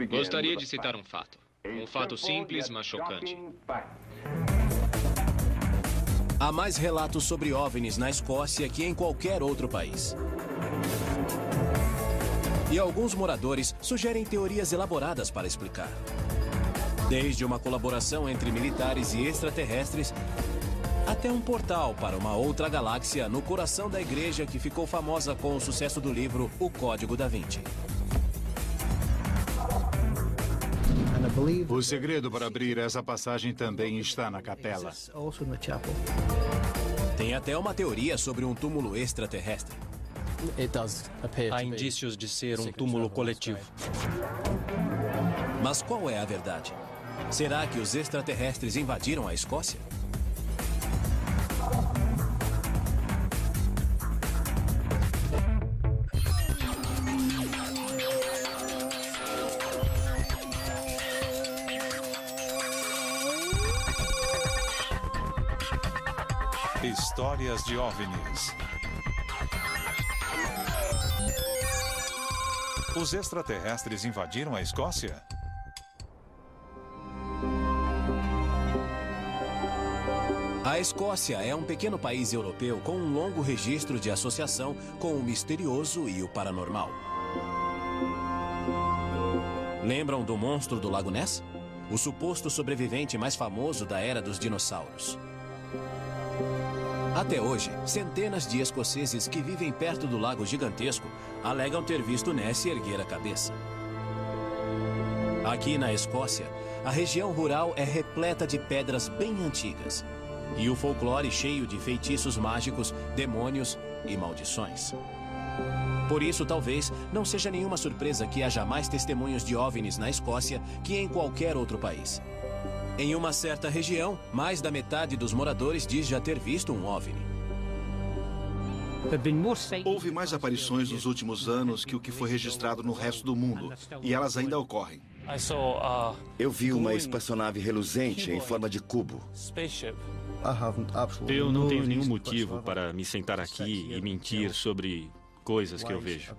Gostaria de citar um fato. Um fato simples, mas chocante. Há mais relatos sobre OVNIs na Escócia que em qualquer outro país. E alguns moradores sugerem teorias elaboradas para explicar. Desde uma colaboração entre militares e extraterrestres, até um portal para uma outra galáxia no coração da igreja que ficou famosa com o sucesso do livro O Código da Vinci. O segredo para abrir essa passagem também está na capela. Tem até uma teoria sobre um túmulo extraterrestre. Há indícios de ser um túmulo coletivo. Mas qual é a verdade? Será que os extraterrestres invadiram a Escócia? Histórias de OVNIs. Os extraterrestres invadiram a Escócia? A Escócia é um pequeno país europeu com um longo registro de associação com o misterioso e o paranormal. Lembram do monstro do Lago Ness? O suposto sobrevivente mais famoso da era dos dinossauros. Até hoje, centenas de escoceses que vivem perto do lago gigantesco alegam ter visto Ness erguer a cabeça. Aqui na Escócia, a região rural é repleta de pedras bem antigas e o folclore cheio de feitiços mágicos, demônios e maldições. Por isso, talvez, não seja nenhuma surpresa que haja mais testemunhos de OVNIs na Escócia que em qualquer outro país. Em uma certa região, mais da metade dos moradores diz já ter visto um OVNI. Houve mais aparições nos últimos anos que o que foi registrado no resto do mundo, e elas ainda ocorrem. Eu vi uma espaçonave reluzente em forma de cubo. Eu não tenho nenhum motivo para me sentar aqui e mentir sobre coisas que eu vejo.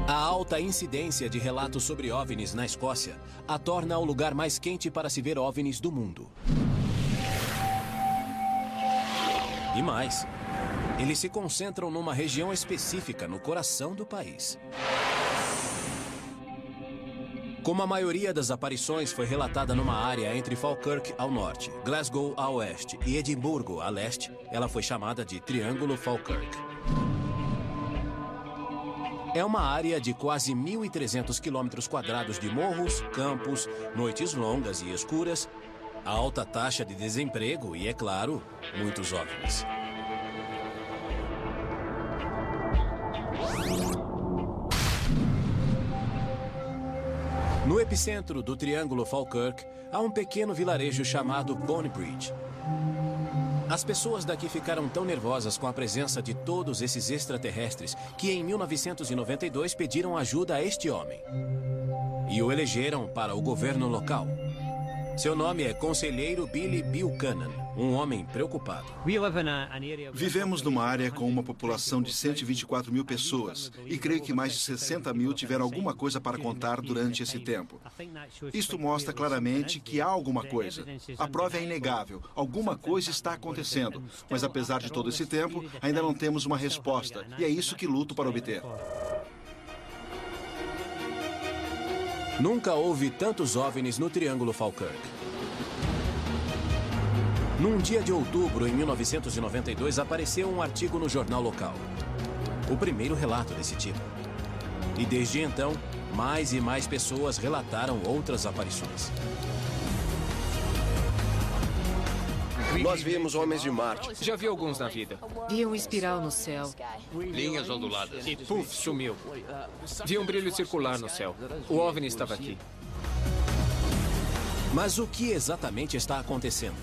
A alta incidência de relatos sobre OVNIs na Escócia a torna o lugar mais quente para se ver OVNIs do mundo. E mais, eles se concentram numa região específica no coração do país. Como a maioria das aparições foi relatada numa área entre Falkirk ao norte, Glasgow a oeste e Edimburgo a leste, ela foi chamada de Triângulo Falkirk. É uma área de quase 1.300 quilômetros quadrados de morros, campos, noites longas e escuras, alta taxa de desemprego e, é claro, muitos OVNIs. No epicentro do Triângulo Falkirk, há um pequeno vilarejo chamado Bonnybridge. As pessoas daqui ficaram tão nervosas com a presença de todos esses extraterrestres que em 1992 pediram ajuda a este homem. E o elegeram para o governo local. Seu nome é Conselheiro Billy Buchanan, um homem preocupado. Vivemos numa área com uma população de 124 mil pessoas e creio que mais de 60 mil tiveram alguma coisa para contar durante esse tempo. Isto mostra claramente que há alguma coisa. A prova é inegável. Alguma coisa está acontecendo. Mas apesar de todo esse tempo, ainda não temos uma resposta. E é isso que luto para obter. Nunca houve tantos OVNIs no Triângulo Falkirk. Num dia de outubro, em 1992, apareceu um artigo no jornal local. O primeiro relato desse tipo. E desde então, mais e mais pessoas relataram outras aparições. Nós vimos homens de Marte. Já vi alguns na vida. Vi um espiral no céu. Linhas onduladas. E puf, sumiu. Vi um brilho circular no céu. O OVNI estava aqui. Mas o que exatamente está acontecendo?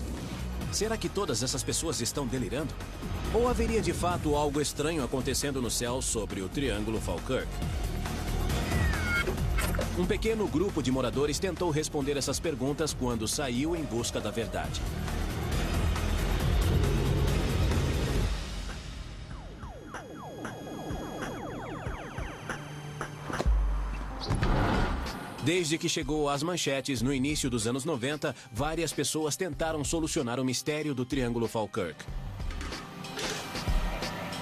Será que todas essas pessoas estão delirando? Ou haveria de fato algo estranho acontecendo no céu sobre o Triângulo Falkirk? Um pequeno grupo de moradores tentou responder essas perguntas quando saiu em busca da verdade. Desde que chegou às manchetes no início dos anos 90, várias pessoas tentaram solucionar o mistério do Triângulo Falkirk.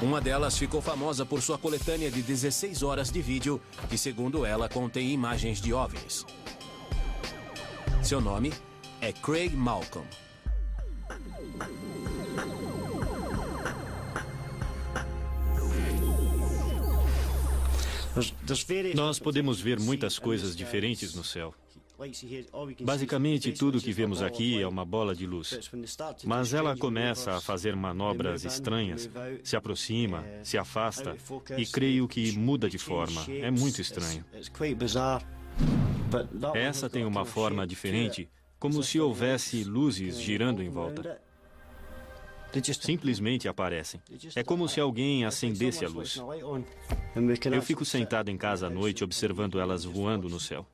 Uma delas ficou famosa por sua coletânea de 16 horas de vídeo, que, segundo ela, contém imagens de OVNIs. Seu nome é Craig Malcolm. Nós podemos ver muitas coisas diferentes no céu. Basicamente, tudo que vemos aqui é uma bola de luz. Mas ela começa a fazer manobras estranhas, se aproxima, se afasta e creio que muda de forma. É muito estranho. Essa tem uma forma diferente, como se houvesse luzes girando em volta. Simplesmente aparecem. É como se alguém acendesse a luz. Eu fico sentado em casa à noite observando elas voando no céu.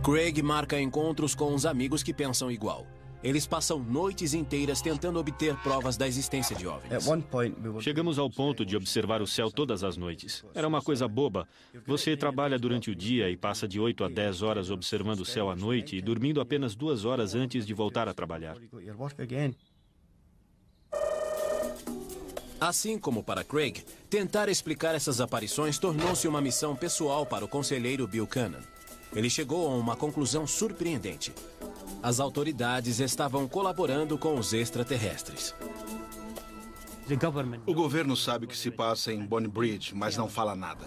Craig marca encontros com os amigos que pensam igual. Eles passam noites inteiras tentando obter provas da existência de OVNIs. Chegamos ao ponto de observar o céu todas as noites. Era uma coisa boba. Você trabalha durante o dia e passa de 8 a 10 horas observando o céu à noite e dormindo apenas 2 horas antes de voltar a trabalhar. Assim como para Craig, tentar explicar essas aparições tornou-se uma missão pessoal para o conselheiro Buchanan. Ele chegou a uma conclusão surpreendente. As autoridades estavam colaborando com os extraterrestres. O governo sabe o que se passa em Bonnie Bridge, mas não fala nada.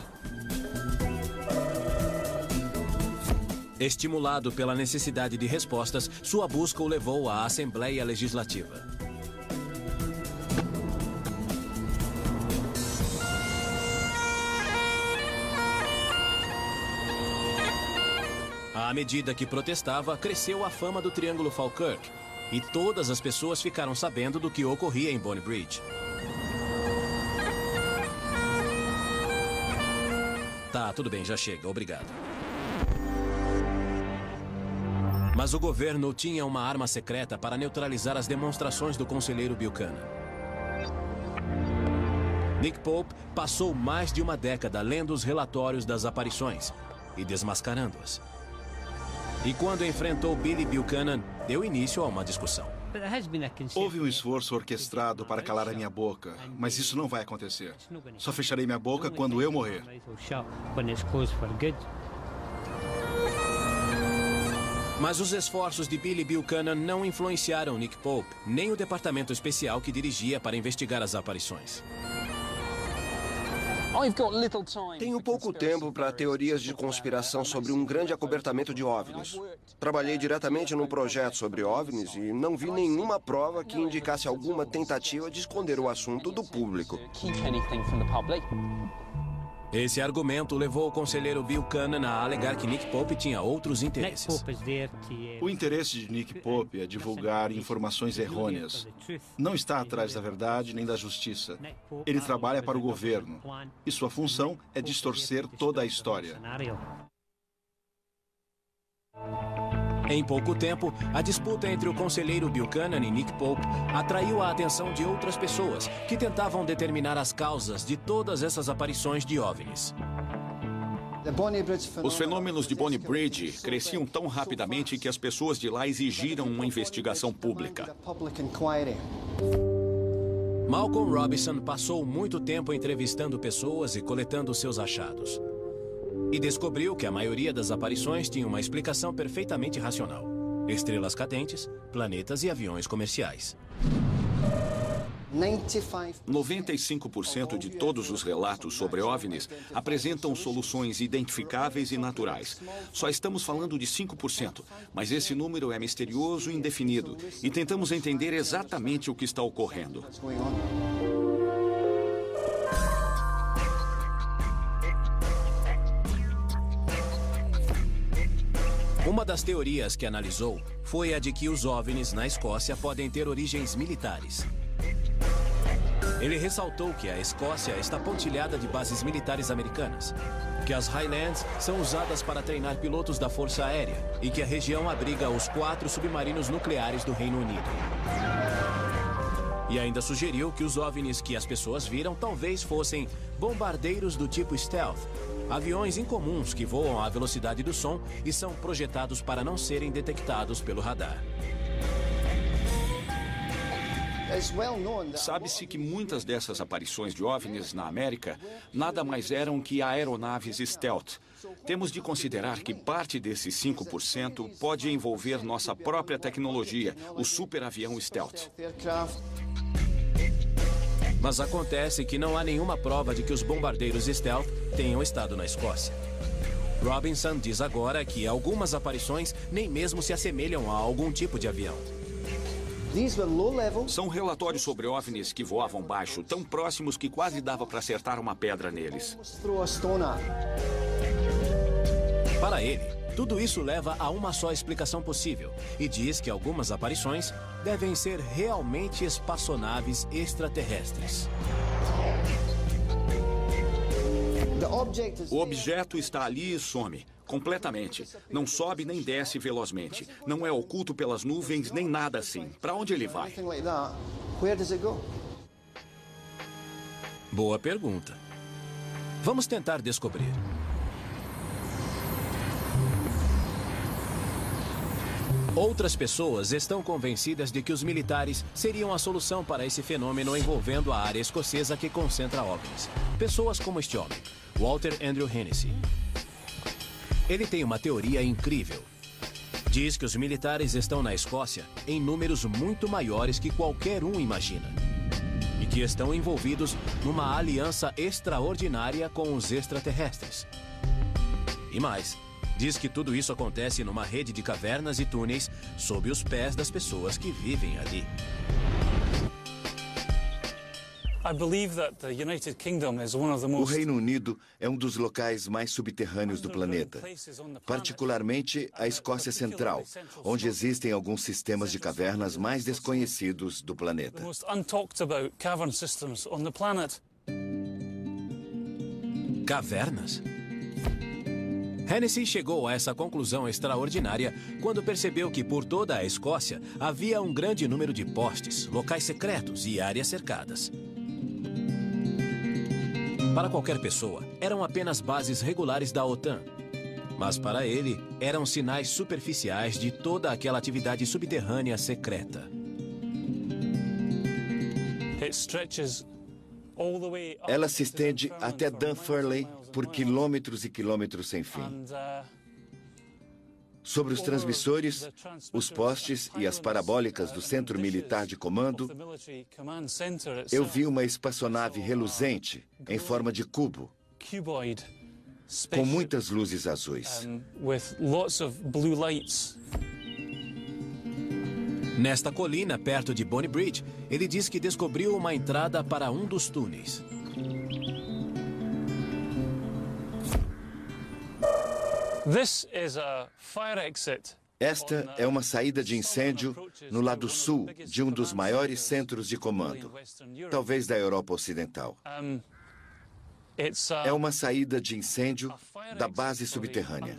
Estimulado pela necessidade de respostas, sua busca o levou à Assembleia Legislativa. À medida que protestava, cresceu a fama do Triângulo Falkirk e todas as pessoas ficaram sabendo do que ocorria em Bonnie Bridge. Tá, tudo bem, já chega, obrigado. Mas o governo tinha uma arma secreta para neutralizar as demonstrações do conselheiro Buchanan. Nick Pope passou mais de uma década lendo os relatórios das aparições e desmascarando-as. E quando enfrentou Billy Buchanan, deu início a uma discussão. Houve um esforço orquestrado para calar a minha boca, mas isso não vai acontecer. Só fecharei minha boca quando eu morrer. Mas os esforços de Billy Buchanan não influenciaram Nick Pope, nem o departamento especial que dirigia para investigar as aparições. Tenho pouco tempo para teorias de conspiração sobre um grande acobertamento de OVNIs. Trabalhei diretamente num projeto sobre OVNIs e não vi nenhuma prova que indicasse alguma tentativa de esconder o assunto do público. Esse argumento levou o conselheiro Buchanan a alegar que Nick Pope tinha outros interesses. O interesse de Nick Pope é divulgar informações errôneas. Não está atrás da verdade nem da justiça. Ele trabalha para o governo e sua função é distorcer toda a história. Em pouco tempo, a disputa entre o conselheiro Buchanan e Nick Pope atraiu a atenção de outras pessoas que tentavam determinar as causas de todas essas aparições de OVNIs. Os fenômenos de Bonnie Bridge cresciam tão rapidamente que as pessoas de lá exigiram uma investigação pública. Malcolm Robinson passou muito tempo entrevistando pessoas e coletando seus achados. E descobriu que a maioria das aparições tinha uma explicação perfeitamente racional. Estrelas cadentes, planetas e aviões comerciais. 95% de todos os relatos sobre OVNIs apresentam soluções identificáveis e naturais. Só estamos falando de 5%, mas esse número é misterioso e indefinido, e tentamos entender exatamente o que está ocorrendo. Uma das teorias que analisou foi a de que os OVNIs na Escócia podem ter origens militares. Ele ressaltou que a Escócia está pontilhada de bases militares americanas, que as Highlands são usadas para treinar pilotos da Força Aérea e que a região abriga os 4 submarinos nucleares do Reino Unido. E ainda sugeriu que os OVNIs que as pessoas viram talvez fossem bombardeiros do tipo stealth, aviões incomuns que voam à velocidade do som e são projetados para não serem detectados pelo radar. Sabe-se que muitas dessas aparições de OVNIs na América nada mais eram que aeronaves stealth. Temos de considerar que parte desses 5% pode envolver nossa própria tecnologia, o superavião stealth. Mas acontece que não há nenhuma prova de que os bombardeiros stealth tenham estado na Escócia. Robinson diz agora que algumas aparições nem mesmo se assemelham a algum tipo de avião. São relatórios sobre OVNIs que voavam baixo, tão próximos que quase dava para acertar uma pedra neles. Para ele, tudo isso leva a uma só explicação possível e diz que algumas aparições devem ser realmente espaçonaves extraterrestres. O objeto está ali e some, completamente. Não sobe nem desce velozmente. Não é oculto pelas nuvens nem nada assim. Para onde ele vai? Boa pergunta. Vamos tentar descobrir. Outras pessoas estão convencidas de que os militares seriam a solução para esse fenômeno envolvendo a área escocesa que concentra OVNIs. Pessoas como este homem, Walter Andrew Hennessy. Ele tem uma teoria incrível. Diz que os militares estão na Escócia em números muito maiores que qualquer um imagina. E que estão envolvidos numa aliança extraordinária com os extraterrestres. E mais, diz que tudo isso acontece numa rede de cavernas e túneis sob os pés das pessoas que vivem ali. O Reino Unido é um dos locais mais subterrâneos do planeta, particularmente a Escócia Central, onde existem alguns sistemas de cavernas mais desconhecidos do planeta. Cavernas? Hennessy chegou a essa conclusão extraordinária quando percebeu que por toda a Escócia havia um grande número de postes, locais secretos e áreas cercadas. Para qualquer pessoa, eram apenas bases regulares da OTAN. Mas para ele, eram sinais superficiais de toda aquela atividade subterrânea secreta. Ela se estende até Dunfermline por quilômetros e quilômetros sem fim. Sobre os transmissores, os postes e as parabólicas do Centro Militar de Comando, eu vi uma espaçonave reluzente em forma de cubo, com muitas luzes azuis. Nesta colina, perto de Bonny Bridge, ele diz que descobriu uma entrada para um dos túneis. Esta é uma saída de incêndio no lado sul de um dos maiores centros de comando, talvez da Europa Ocidental. É uma saída de incêndio da base subterrânea.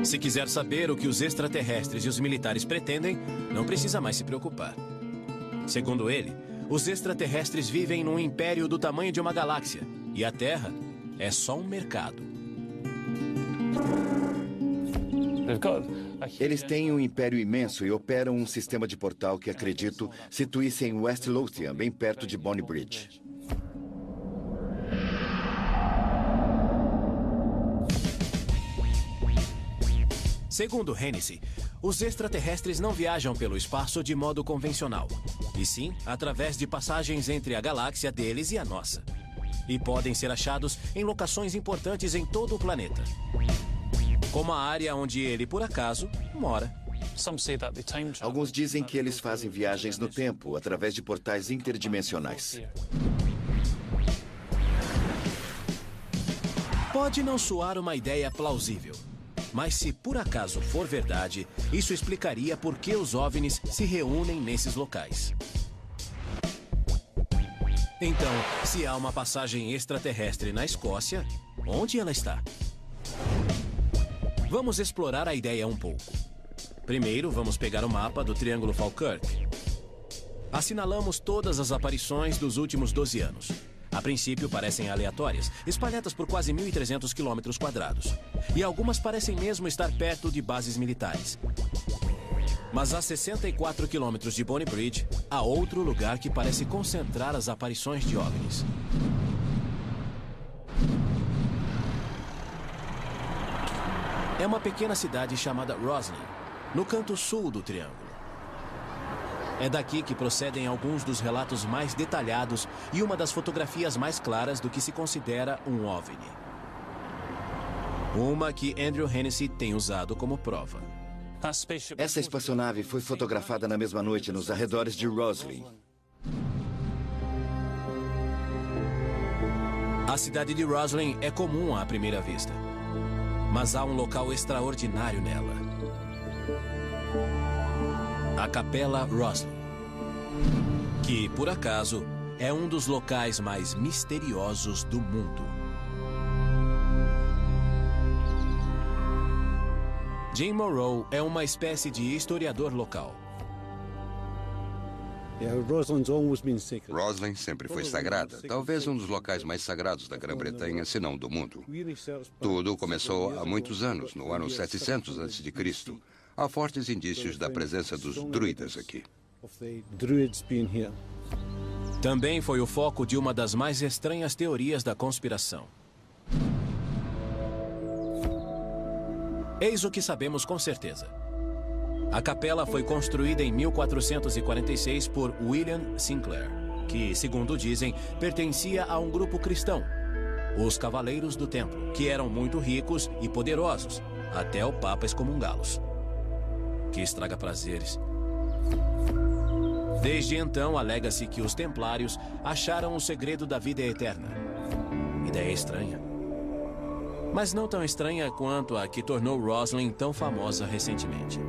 Se quiser saber o que os extraterrestres e os militares pretendem, não precisa mais se preocupar. Segundo ele, os extraterrestres vivem num império do tamanho de uma galáxia e a Terra é só um mercado. Eles têm um império imenso e operam um sistema de portal que, acredito, situa-se em West Lothian, bem perto de Bonny Bridge. Segundo Hennessy, os extraterrestres não viajam pelo espaço de modo convencional, e sim através de passagens entre a galáxia deles e a nossa. E podem ser achados em locações importantes em todo o planeta, como a área onde ele, por acaso, mora. Alguns dizem que eles fazem viagens no tempo através de portais interdimensionais. Pode não soar uma ideia plausível, mas se por acaso for verdade, isso explicaria por que os OVNIs se reúnem nesses locais. Então, se há uma passagem extraterrestre na Escócia, onde ela está? Vamos explorar a ideia um pouco. Primeiro, vamos pegar o mapa do Triângulo Falkirk. Assinalamos todas as aparições dos últimos 12 anos. A princípio, parecem aleatórias, espalhadas por quase 1.300 quilômetros quadrados. E algumas parecem mesmo estar perto de bases militares. Mas a 64 quilômetros de Bonny Bridge, há outro lugar que parece concentrar as aparições de OVNIs. É uma pequena cidade chamada Roslyn, no canto sul do Triângulo. É daqui que procedem alguns dos relatos mais detalhados e uma das fotografias mais claras do que se considera um OVNI. Uma que Andrew Hennessy tem usado como prova. Essa espaçonave foi fotografada na mesma noite nos arredores de Roslyn. A cidade de Roslyn é comum à primeira vista, mas há um local extraordinário nela. A Capela Roslyn, que, por acaso, é um dos locais mais misteriosos do mundo. Jim Morrow é uma espécie de historiador local. Roslyn sempre foi sagrada, talvez um dos locais mais sagrados da Grã-Bretanha, se não do mundo. Tudo começou há muitos anos, no ano 700 a.C. Há fortes indícios da presença dos druidas aqui. Também foi o foco de uma das mais estranhas teorias da conspiração. Eis o que sabemos com certeza. A capela foi construída em 1446 por William Sinclair, que, segundo dizem, pertencia a um grupo cristão, os Cavaleiros do Templo, que eram muito ricos e poderosos, até o Papa excomungá-los. Que estraga prazeres. Desde então, alega-se que os templários acharam o segredo da vida eterna. Ideia estranha. Mas não tão estranha quanto a que tornou Roslyn tão famosa recentemente.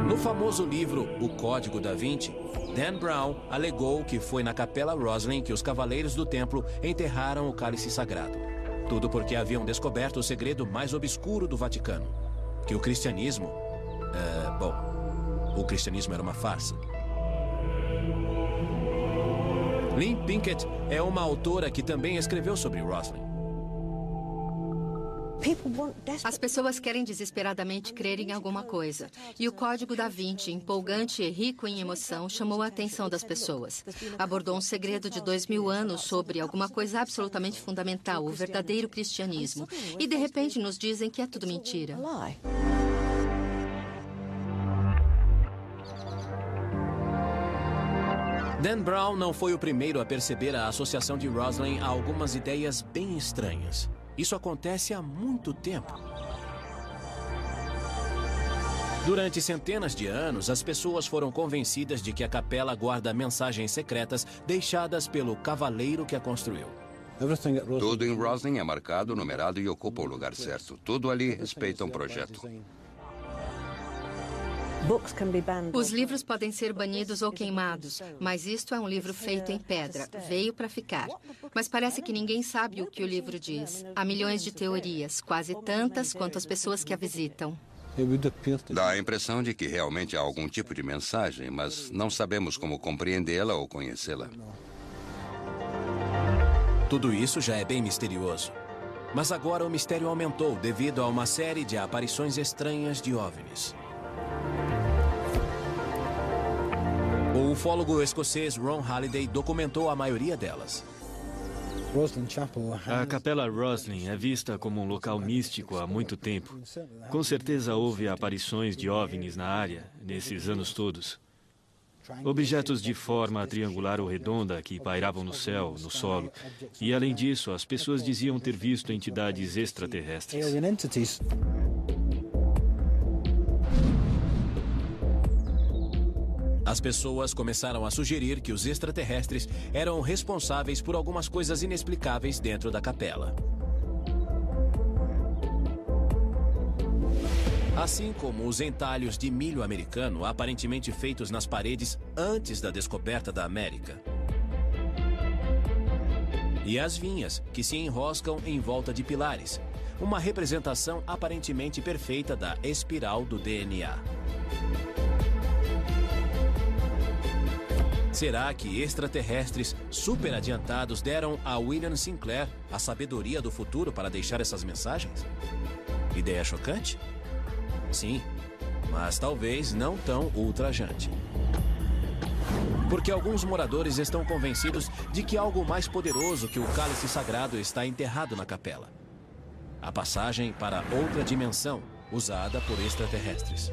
No famoso livro O Código da Vinci, Dan Brown alegou que foi na Capela Roslyn que os Cavaleiros do Templo enterraram o cálice sagrado. Tudo porque haviam descoberto o segredo mais obscuro do Vaticano. Que o cristianismo... o cristianismo era uma farsa. Lynn Pinkett é uma autora que também escreveu sobre Roslyn. As pessoas querem desesperadamente crer em alguma coisa. E o Código da Vinci, empolgante e rico em emoção, chamou a atenção das pessoas. Abordou um segredo de 2000 anos sobre alguma coisa absolutamente fundamental, o verdadeiro cristianismo. E de repente nos dizem que é tudo mentira. Dan Brown não foi o primeiro a perceber a associação de Roslyn a algumas ideias bem estranhas. Isso acontece há muito tempo. Durante centenas de anos, as pessoas foram convencidas de que a capela guarda mensagens secretas deixadas pelo cavaleiro que a construiu. Tudo em Roslyn é marcado, numerado e ocupa o lugar certo. Tudo ali respeita um projeto. Os livros podem ser banidos ou queimados, mas isto é um livro feito em pedra. Veio para ficar. Mas parece que ninguém sabe o que o livro diz. Há milhões de teorias, quase tantas quanto as pessoas que a visitam. Dá a impressão de que realmente há algum tipo de mensagem, mas não sabemos como compreendê-la ou conhecê-la. Tudo isso já é bem misterioso. Mas agora o mistério aumentou devido a uma série de aparições estranhas de OVNIs. O ufólogo escocês Ron Halliday documentou a maioria delas. A Capela Roslyn é vista como um local místico há muito tempo. Com certeza houve aparições de OVNIs na área nesses anos todos. Objetos de forma triangular ou redonda que pairavam no céu, no solo. E, além disso, as pessoas diziam ter visto entidades extraterrestres. As pessoas começaram a sugerir que os extraterrestres eram responsáveis por algumas coisas inexplicáveis dentro da capela. Assim como os entalhos de milho americano aparentemente feitos nas paredes antes da descoberta da América. E as vinhas, que se enroscam em volta de pilares, uma representação aparentemente perfeita da espiral do DNA. Será que extraterrestres super adiantados deram a William Sinclair a sabedoria do futuro para deixar essas mensagens? Ideia chocante? Sim, mas talvez não tão ultrajante. Porque alguns moradores estão convencidos de que algo mais poderoso que o cálice sagrado está enterrado na capela. A passagem para outra dimensão, usada por extraterrestres.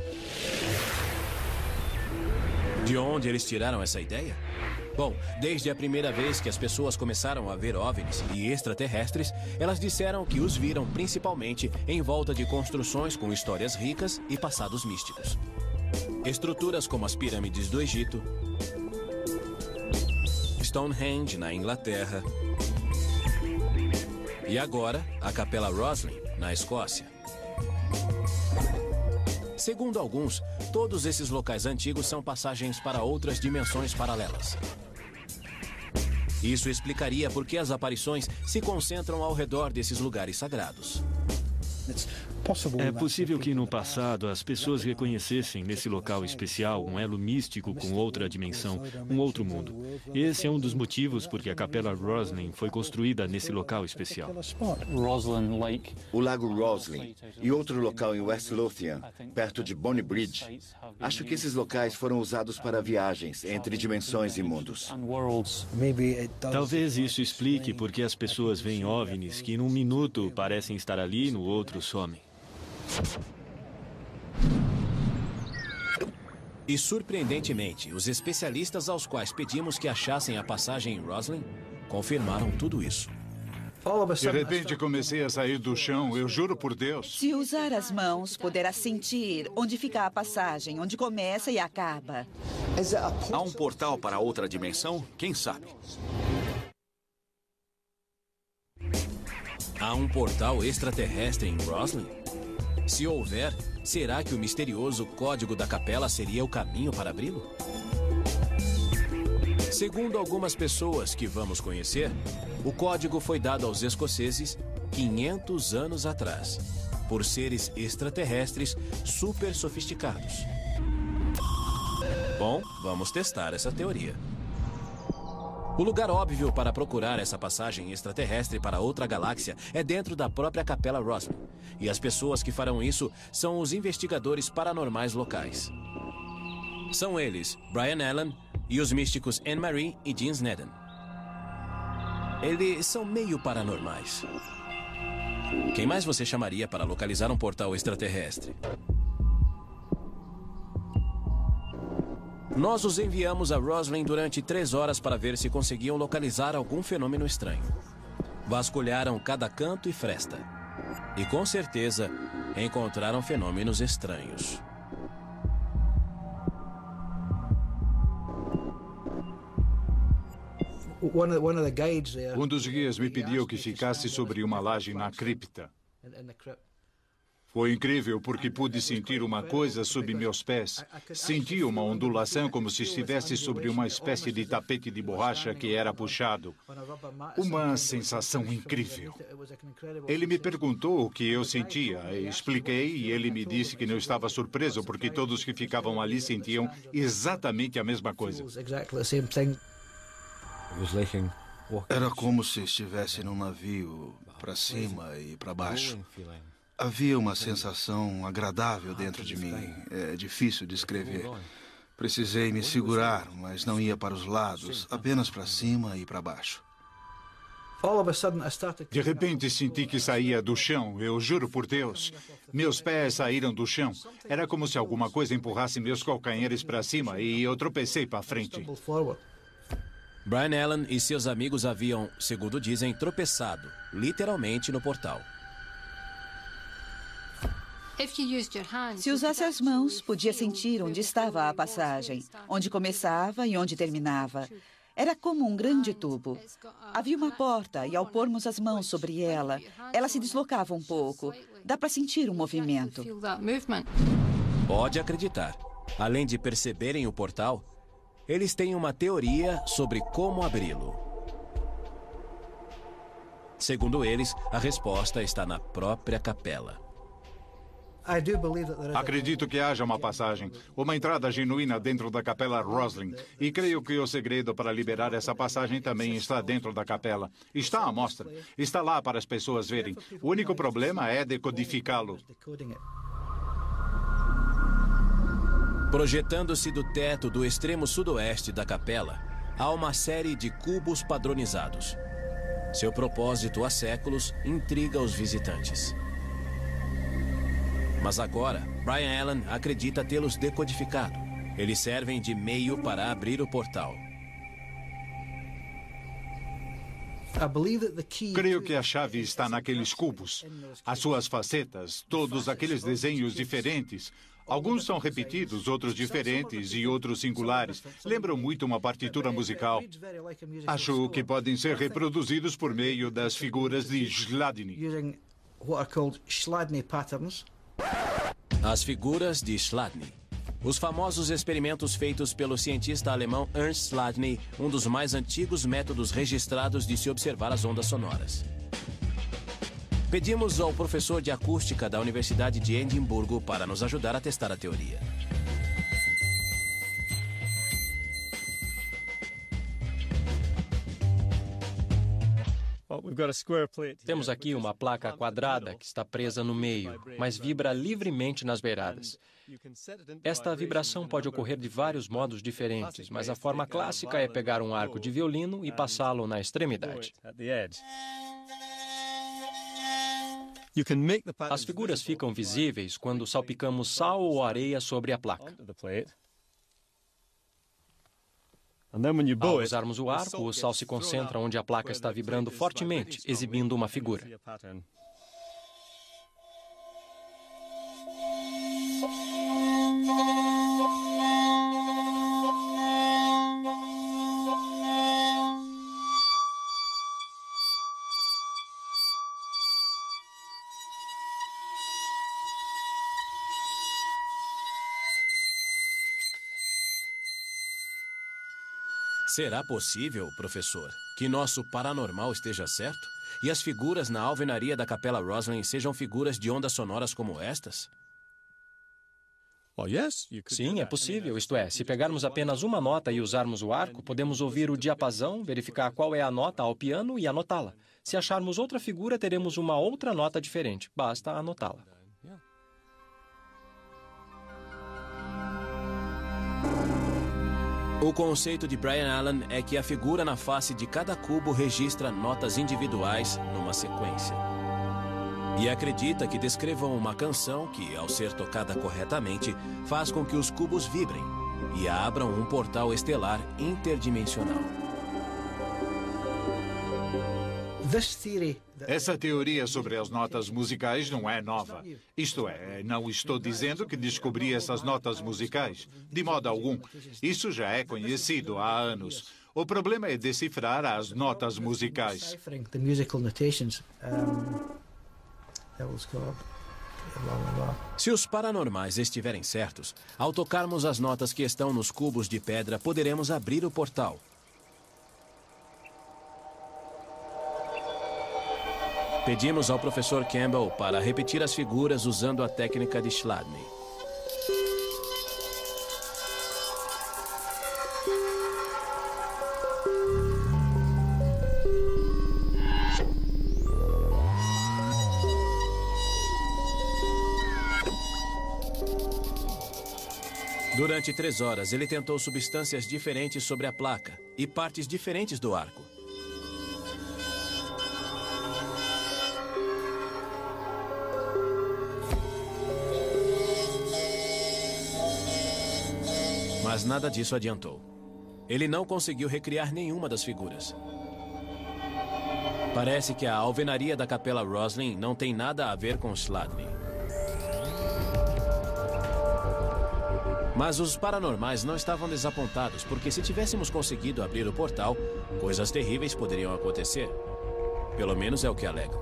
De onde eles tiraram essa ideia? Bom, desde a primeira vez que as pessoas começaram a ver OVNIs e extraterrestres, elas disseram que os viram principalmente em volta de construções com histórias ricas e passados místicos. Estruturas como as pirâmides do Egito, Stonehenge, na Inglaterra, e agora a Capela Roslin, na Escócia. Segundo alguns, todos esses locais antigos são passagens para outras dimensões paralelas. Isso explicaria por que as aparições se concentram ao redor desses lugares sagrados. É possível que no passado as pessoas reconhecessem nesse local especial um elo místico com outra dimensão, um outro mundo. Esse é um dos motivos por que a Capela Roslin foi construída nesse local especial. O Lago Roslin e outro local em West Lothian, perto de Bonny Bridge. Acho que esses locais foram usados para viagens entre dimensões e mundos. Talvez isso explique por que as pessoas veem OVNIs que num minuto parecem estar ali e no outro somem. E surpreendentemente, os especialistas aos quais pedimos que achassem a passagem em Roslin confirmaram tudo isso. De repente comecei a sair do chão, eu juro por Deus. Se usar as mãos, poderá sentir onde fica a passagem, onde começa e acaba. Há um portal para outra dimensão? Quem sabe? Há um portal extraterrestre em Roslin? Se houver, será que o misterioso código da capela seria o caminho para abri-lo? Segundo algumas pessoas que vamos conhecer, o código foi dado aos escoceses 500 anos atrás, por seres extraterrestres super sofisticados. Bom, vamos testar essa teoria. O lugar óbvio para procurar essa passagem extraterrestre para outra galáxia é dentro da própria Capela Roslin. E as pessoas que farão isso são os investigadores paranormais locais. São eles, Brian Allen e os místicos Anne-Marie e Jean Snedden. Eles são meio paranormais. Quem mais você chamaria para localizar um portal extraterrestre? Nós os enviamos a Roslin durante 3 horas para ver se conseguiam localizar algum fenômeno estranho. Vasculharam cada canto e fresta. E com certeza encontraram fenômenos estranhos. Um dos guias me pediu que ficasse sobre uma laje na cripta. Foi incrível porque pude sentir uma coisa sob meus pés. Senti uma ondulação como se estivesse sobre uma espécie de tapete de borracha que era puxado. Uma sensação incrível. Ele me perguntou o que eu sentia. Expliquei e ele me disse que não estava surpreso porque todos que ficavam ali sentiam exatamente a mesma coisa. Era como se estivesse num navio para cima e para baixo. Havia uma sensação agradável dentro de mim. É difícil descrever. Precisei me segurar, mas não ia para os lados, apenas para cima e para baixo. De repente senti que saía do chão, eu juro por Deus. Meus pés saíram do chão. Era como se alguma coisa empurrasse meus calcanhares para cima e eu tropecei para frente. Brian Allen e seus amigos haviam, segundo dizem, tropeçado, literalmente no portal. Se usasse as mãos, podia sentir onde estava a passagem, onde começava e onde terminava. Era como um grande tubo. Havia uma porta e ao pormos as mãos sobre ela, ela se deslocava um pouco. Dá para sentir um movimento. Pode acreditar. Além de perceberem o portal, eles têm uma teoria sobre como abri-lo. Segundo eles, a resposta está na própria capela. Acredito que haja uma passagem, uma entrada genuína dentro da capela Roslin. E creio que o segredo para liberar essa passagem também está dentro da capela. Está à mostra. Está lá para as pessoas verem. O único problema é decodificá-lo. Projetando-se do teto do extremo sudoeste da capela, há uma série de cubos padronizados. Seu propósito há séculos intriga os visitantes. Mas agora, Brian Allen acredita tê-los decodificado. Eles servem de meio para abrir o portal. Creio que a chave está naqueles cubos. As suas facetas, todos aqueles desenhos diferentes. Alguns são repetidos, outros diferentes e outros singulares. Lembram muito uma partitura musical. Acho que podem ser reproduzidos por meio das figuras de Chladni. As figuras de Chladni. Os famosos experimentos feitos pelo cientista alemão Ernst Chladni, um dos mais antigos métodos registrados de se observar as ondas sonoras. Pedimos ao professor de acústica da Universidade de Edimburgo para nos ajudar a testar a teoria. Temos aqui uma placa quadrada que está presa no meio, mas vibra livremente nas beiradas. Esta vibração pode ocorrer de vários modos diferentes, mas a forma clássica é pegar um arco de violino e passá-lo na extremidade. As figuras ficam visíveis quando salpicamos sal ou areia sobre a placa. Ao usarmos o arco, o sal se concentra onde a placa está vibrando fortemente, exibindo uma figura. Será possível, professor, que nosso paranormal esteja certo? E as figuras na alvenaria da Capela Roslin sejam figuras de ondas sonoras como estas? Sim, é possível. Isto é, se pegarmos apenas uma nota e usarmos o arco, podemos ouvir o diapasão, verificar qual é a nota ao piano e anotá-la. Se acharmos outra figura, teremos uma outra nota diferente. Basta anotá-la. O conceito de Brian Allen é que a figura na face de cada cubo registra notas individuais numa sequência. E acredita que descrevam uma canção que, ao ser tocada corretamente, faz com que os cubos vibrem e abram um portal estelar interdimensional. Essa teoria sobre as notas musicais não é nova. Isto é, não estou dizendo que descobri essas notas musicais. De modo algum. Isso já é conhecido há anos. O problema é decifrar as notas musicais. Se os paranormais estiverem certos, ao tocarmos as notas que estão nos cubos de pedra, poderemos abrir o portal. Pedimos ao professor Campbell para repetir as figuras usando a técnica de Chladni. Durante 3 horas, ele tentou substâncias diferentes sobre a placa e partes diferentes do arco. Mas nada disso adiantou. Ele não conseguiu recriar nenhuma das figuras. Parece que a alvenaria da Capela Roslin não tem nada a ver com Chladni. Mas os paranormais não estavam desapontados, porque se tivéssemos conseguido abrir o portal, coisas terríveis poderiam acontecer. Pelo menos é o que alegam.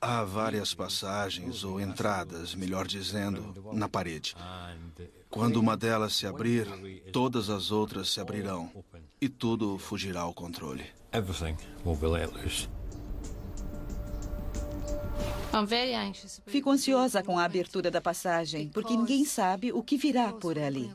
Há várias passagens, ou entradas, melhor dizendo, na parede. Quando uma delas se abrir, todas as outras se abrirão. E tudo fugirá ao controle. Fico ansiosa com a abertura da passagem, porque ninguém sabe o que virá por ali.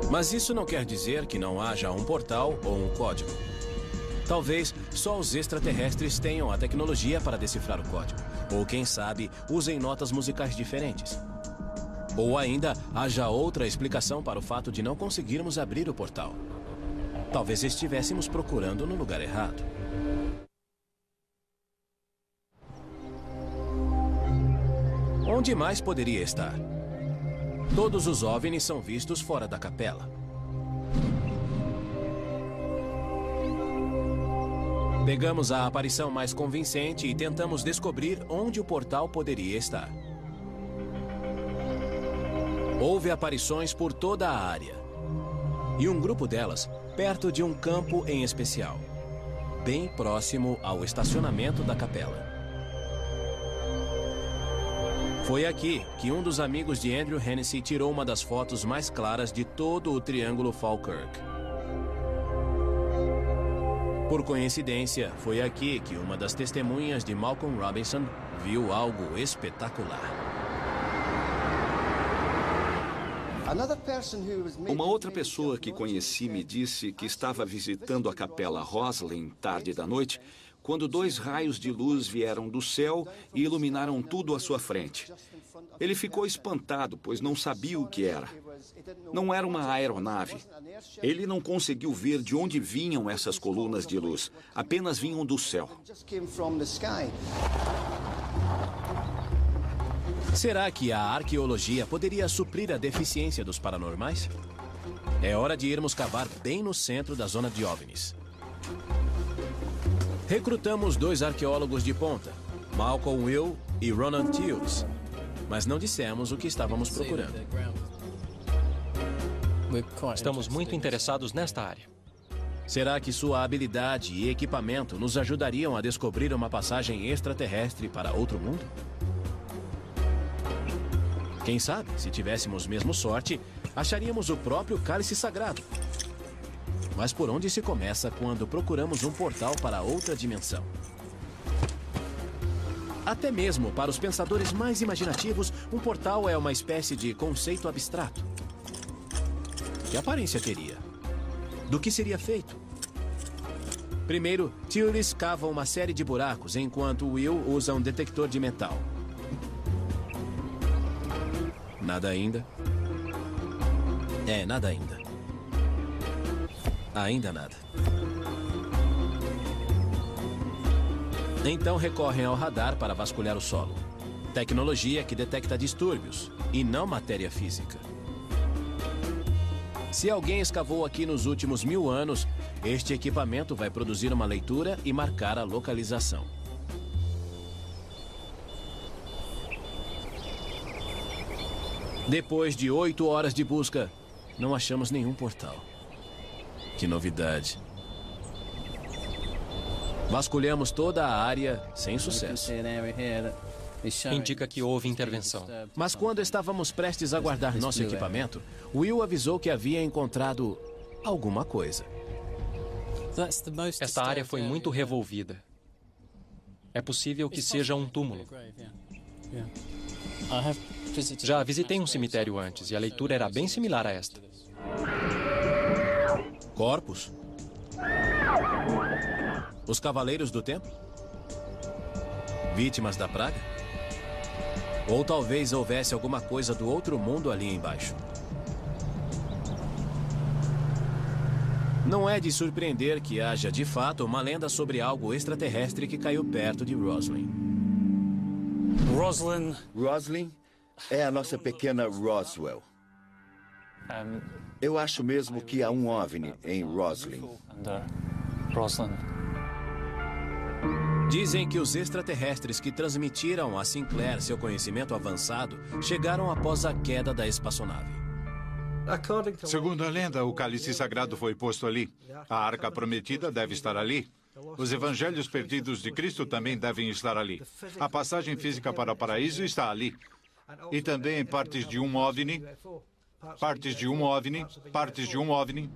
Mas isso não quer dizer que não haja um portal ou um código. Talvez só os extraterrestres tenham a tecnologia para decifrar o código. Ou, quem sabe, usem notas musicais diferentes. Ou ainda, haja outra explicação para o fato de não conseguirmos abrir o portal. Talvez estivéssemos procurando no lugar errado. Onde mais poderia estar? Todos os OVNIs são vistos fora da capela. Pegamos a aparição mais convincente e tentamos descobrir onde o portal poderia estar. Houve aparições por toda a área. E um grupo delas perto de um campo em especial, bem próximo ao estacionamento da capela. Foi aqui que um dos amigos de Andrew Hennessy tirou uma das fotos mais claras de todo o Triângulo Falkirk. Por coincidência, foi aqui que uma das testemunhas de Malcolm Robinson viu algo espetacular. Uma outra pessoa que conheci me disse que estava visitando a capela Roslin tarde da noite, quando 2 raios de luz vieram do céu e iluminaram tudo à sua frente. Ele ficou espantado, pois não sabia o que era. Não era uma aeronave. Ele não conseguiu ver de onde vinham essas colunas de luz. Apenas vinham do céu. Será que a arqueologia poderia suprir a deficiência dos paranormais? É hora de irmos cavar bem no centro da zona de OVNIs. Recrutamos 2 arqueólogos de ponta, Malcolm Will e Ronan Tildes, mas não dissemos o que estávamos procurando. Estamos muito interessados nesta área. Será que sua habilidade e equipamento nos ajudariam a descobrir uma passagem extraterrestre para outro mundo? Quem sabe, se tivéssemos mesmo sorte, acharíamos o próprio cálice sagrado. Mas por onde se começa quando procuramos um portal para outra dimensão? Até mesmo para os pensadores mais imaginativos, um portal é uma espécie de conceito abstrato. Que aparência teria? Do que seria feito? Primeiro, Tillis cava uma série de buracos, enquanto Will usa um detector de metal. Nada ainda? Nada ainda. Ainda nada. Então recorrem ao radar para vasculhar o solo. Tecnologia que detecta distúrbios e não matéria física. Se alguém escavou aqui nos últimos 1000 anos, este equipamento vai produzir uma leitura e marcar a localização. Depois de 8 horas de busca, não achamos nenhum portal. Que novidade. Vasculhamos toda a área sem sucesso. Indica que houve intervenção. Mas quando estávamos prestes a guardar nosso equipamento, Will avisou que havia encontrado alguma coisa. Esta área foi muito revolvida. É possível que seja um túmulo. Já visitei um cemitério antes e a leitura era bem similar a esta. Corpos? Os Cavaleiros do Templo? Vítimas da praga? Ou talvez houvesse alguma coisa do outro mundo ali embaixo. Não é de surpreender que haja, de fato, uma lenda sobre algo extraterrestre que caiu perto de Roslin. Roslin é a nossa pequena Roswell. Eu acho mesmo que há um OVNI em Roslin. Dizem que os extraterrestres que transmitiram a Sinclair seu conhecimento avançado chegaram após a queda da espaçonave. Segundo a lenda, o cálice sagrado foi posto ali. A arca prometida deve estar ali. Os evangelhos perdidos de Cristo também devem estar ali. A passagem física para o paraíso está ali. E também partes de um OVNI, partes de um OVNI, partes de um OVNI.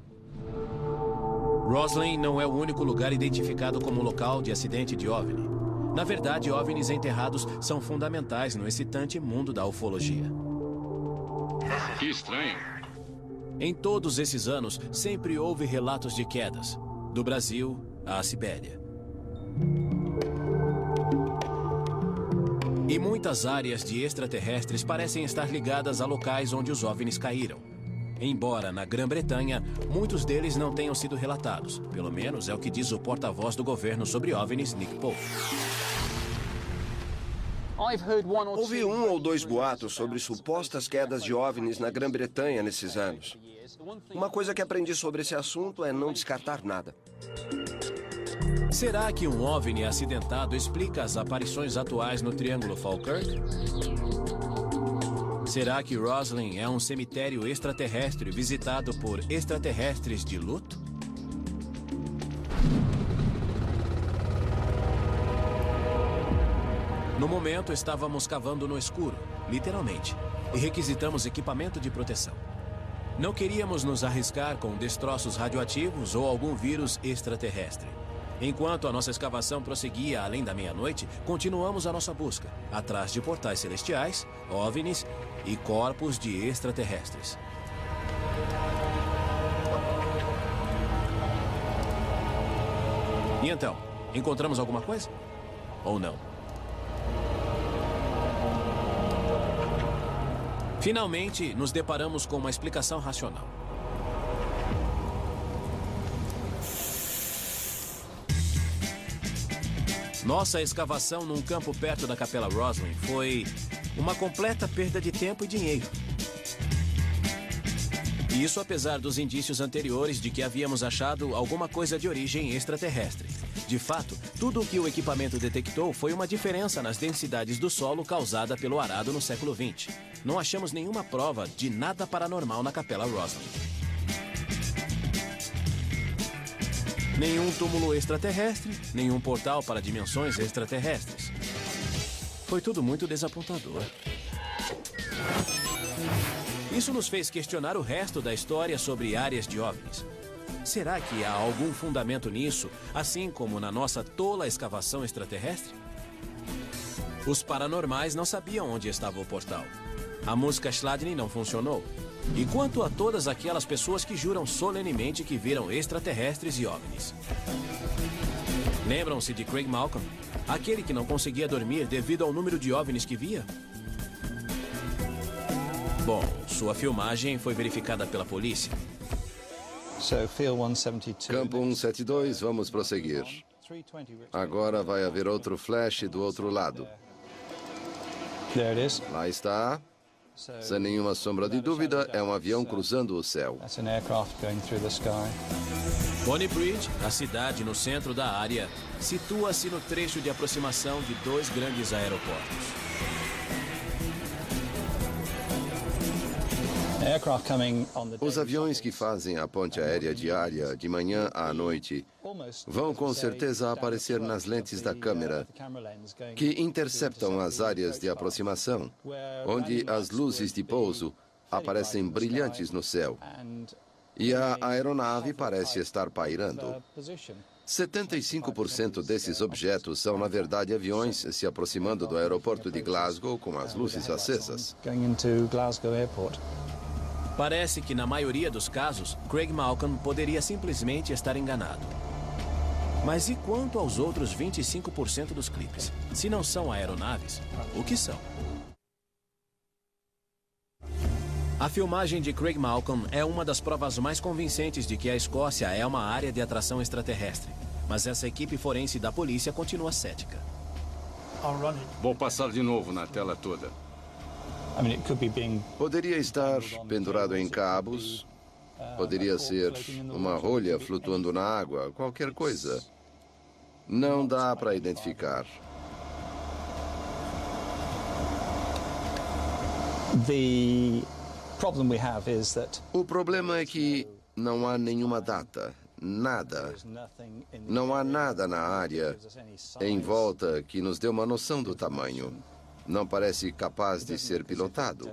Roslin não é o único lugar identificado como local de acidente de OVNI. Na verdade, OVNIs enterrados são fundamentais no excitante mundo da ufologia. Que estranho. Em todos esses anos, sempre houve relatos de quedas, do Brasil à Sibéria. E muitas áreas de extraterrestres parecem estar ligadas a locais onde os OVNIs caíram. Embora, na Grã-Bretanha, muitos deles não tenham sido relatados. Pelo menos é o que diz o porta-voz do governo sobre OVNIs, Nick Pope. Houve 1 ou 2 boatos sobre supostas quedas de OVNIs na Grã-Bretanha nesses anos. Uma coisa que aprendi sobre esse assunto é não descartar nada. Será que um OVNI acidentado explica as aparições atuais no Triângulo Falkirk? Será que Roslin é um cemitério extraterrestre visitado por extraterrestres de luto? No momento, estávamos cavando no escuro, literalmente, e requisitamos equipamento de proteção. Não queríamos nos arriscar com destroços radioativos ou algum vírus extraterrestre. Enquanto a nossa escavação prosseguia além da meia-noite, continuamos a nossa busca, atrás de portais celestiais, OVNIs e corpos de extraterrestres. E então, encontramos alguma coisa? Ou não? Finalmente, nos deparamos com uma explicação racional. Nossa escavação num campo perto da Capela Roslin foi uma completa perda de tempo e dinheiro. Isso apesar dos indícios anteriores de que havíamos achado alguma coisa de origem extraterrestre. De fato, tudo o que o equipamento detectou foi uma diferença nas densidades do solo causada pelo arado no século XX. Não achamos nenhuma prova de nada paranormal na Capela Roslin. Nenhum túmulo extraterrestre, nenhum portal para dimensões extraterrestres. Foi tudo muito desapontador. Isso nos fez questionar o resto da história sobre áreas de OVNIs. Será que há algum fundamento nisso, assim como na nossa tola escavação extraterrestre? Os paranormais não sabiam onde estava o portal. A música Chladni não funcionou. E quanto a todas aquelas pessoas que juram solenemente que viram extraterrestres e OVNIs? Lembram-se de Craig Malcolm? Aquele que não conseguia dormir devido ao número de OVNIs que via? Bom, sua filmagem foi verificada pela polícia. Campo 172, vamos prosseguir. Agora vai haver outro flash do outro lado. Lá está. Sem nenhuma sombra de dúvida, é um avião cruzando o céu. Bonny Bridge, a cidade no centro da área, situa-se no trecho de aproximação de 2 grandes aeroportos. Os aviões que fazem a ponte aérea diária de manhã à noite vão com certeza aparecer nas lentes da câmera que interceptam as áreas de aproximação, onde as luzes de pouso aparecem brilhantes no céu e a aeronave parece estar pairando. 75% desses objetos são, na verdade, aviões se aproximando do aeroporto de Glasgow com as luzes acesas. Parece que, na maioria dos casos, Craig Malcolm poderia simplesmente estar enganado. Mas e quanto aos outros 25% dos clipes? Se não são aeronaves, o que são? A filmagem de Craig Malcolm é uma das provas mais convincentes de que a Escócia é uma área de atração extraterrestre. Mas essa equipe forense da polícia continua cética. Vou passar de novo na tela toda. Poderia estar pendurado em cabos, poderia ser uma rolha flutuando na água, qualquer coisa. Não dá para identificar. O problema é que não há nenhuma data, nada. Não há nada na área em volta que nos dê uma noção do tamanho. Não parece capaz de ser pilotado.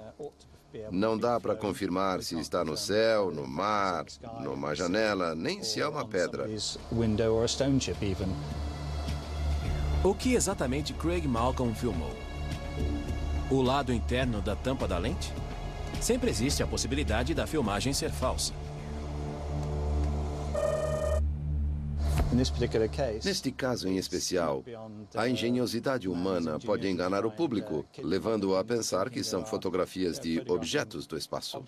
Não dá para confirmar se está no céu, no mar, numa janela, nem se é uma pedra. O que exatamente Craig Malcolm filmou? O lado interno da tampa da lente? Sempre existe a possibilidade da filmagem ser falsa. Neste caso em especial, a engenhosidade humana pode enganar o público, levando-o a pensar que são fotografias de objetos do espaço.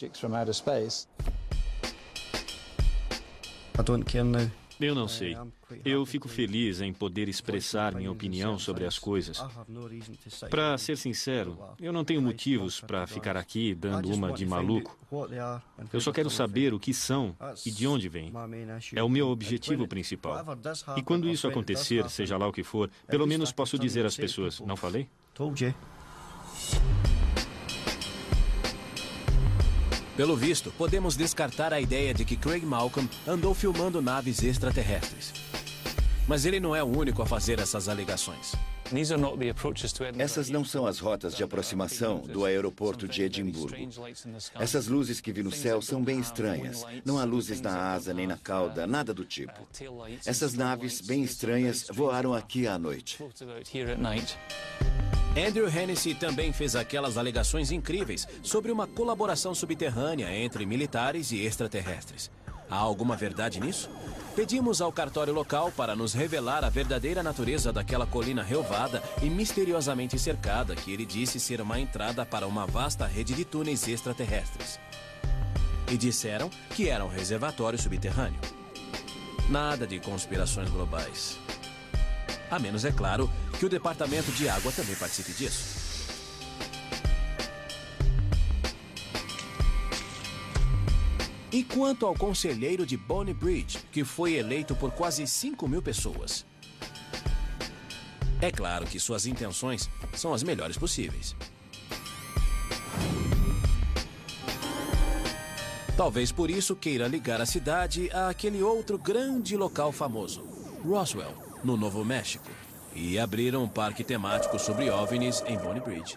Eu não sei. Eu fico feliz em poder expressar minha opinião sobre as coisas. Para ser sincero, eu não tenho motivos para ficar aqui dando uma de maluco. Eu só quero saber o que são e de onde vêm. É o meu objetivo principal. E quando isso acontecer, seja lá o que for, pelo menos posso dizer às pessoas, não falei? Pelo visto, podemos descartar a ideia de que Craig Malcolm andou filmando naves extraterrestres. Mas ele não é o único a fazer essas alegações. Essas não são as rotas de aproximação do aeroporto de Edimburgo. Essas luzes que vi no céu são bem estranhas. Não há luzes na asa nem na cauda, nada do tipo. Essas naves bem estranhas voaram aqui à noite. Andrew Hennessy também fez aquelas alegações incríveis sobre uma colaboração subterrânea entre militares e extraterrestres. Há alguma verdade nisso? Pedimos ao cartório local para nos revelar a verdadeira natureza daquela colina relvada e misteriosamente cercada que ele disse ser uma entrada para uma vasta rede de túneis extraterrestres. E disseram que era um reservatório subterrâneo. Nada de conspirações globais. A menos, é claro, que o Departamento de Água também participe disso. E quanto ao conselheiro de Bonnie Bridge, que foi eleito por quase 5.000 pessoas? É claro que suas intenções são as melhores possíveis. Talvez por isso queira ligar a cidade àquele outro grande local famoso, Roswell, no Novo México, e abriram um parque temático sobre OVNIs em Bonnie Bridge.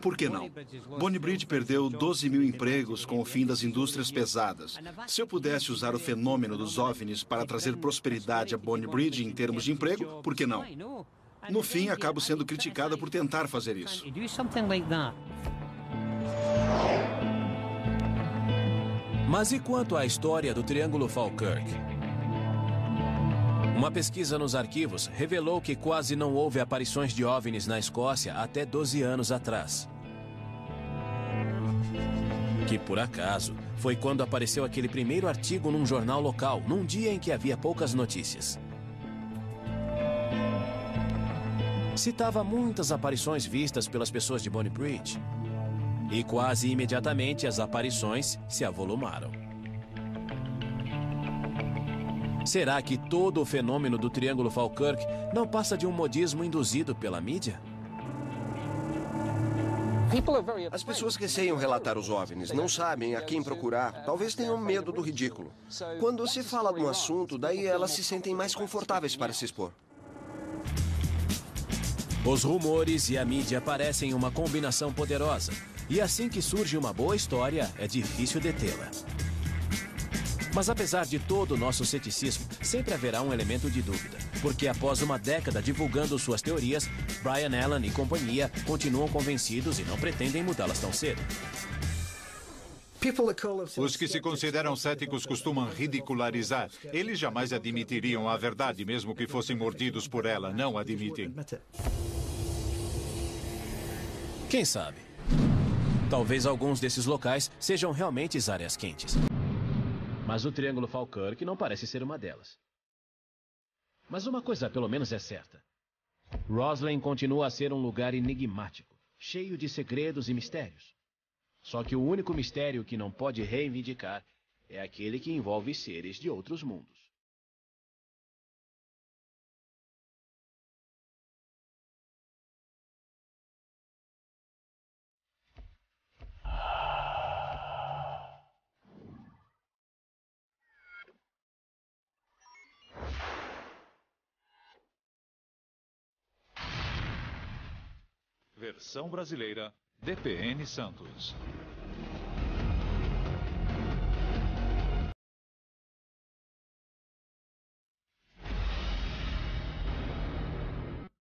Por que não? Bonnie Bridge perdeu 12.000 empregos com o fim das indústrias pesadas. Se eu pudesse usar o fenômeno dos OVNIs para trazer prosperidade a Bonnie Bridge em termos de emprego, por que não? No fim, acabo sendo criticada por tentar fazer isso. Mas e quanto à história do Triângulo Falkirk? Uma pesquisa nos arquivos revelou que quase não houve aparições de OVNIs na Escócia até 12 anos atrás. Que, por acaso, foi quando apareceu aquele primeiro artigo num jornal local, num dia em que havia poucas notícias. Citava muitas aparições vistas pelas pessoas de Bonnie Bridge. E quase imediatamente as aparições se avolumaram. Será que todo o fenômeno do Triângulo Falkirk não passa de um modismo induzido pela mídia? As pessoas receiam relatar os OVNIs, não sabem a quem procurar, talvez tenham medo do ridículo. Quando se fala de um assunto, daí elas se sentem mais confortáveis para se expor. Os rumores e a mídia parecem uma combinação poderosa. E assim que surge uma boa história, é difícil detê-la. Mas apesar de todo o nosso ceticismo, sempre haverá um elemento de dúvida. Porque após uma década divulgando suas teorias, Brian Allen e companhia continuam convencidos e não pretendem mudá-las tão cedo. Os que se consideram céticos costumam ridicularizar. Eles jamais admitiriam a verdade, mesmo que fossem mordidos por ela. Não admitem. Quem sabe? Talvez alguns desses locais sejam realmente áreas quentes. Mas o Triângulo Falkirk não parece ser uma delas. Mas uma coisa pelo menos é certa. Rosslyn continua a ser um lugar enigmático, cheio de segredos e mistérios. Só que o único mistério que não pode reivindicar é aquele que envolve seres de outros mundos. Versão brasileira, DPN Santos.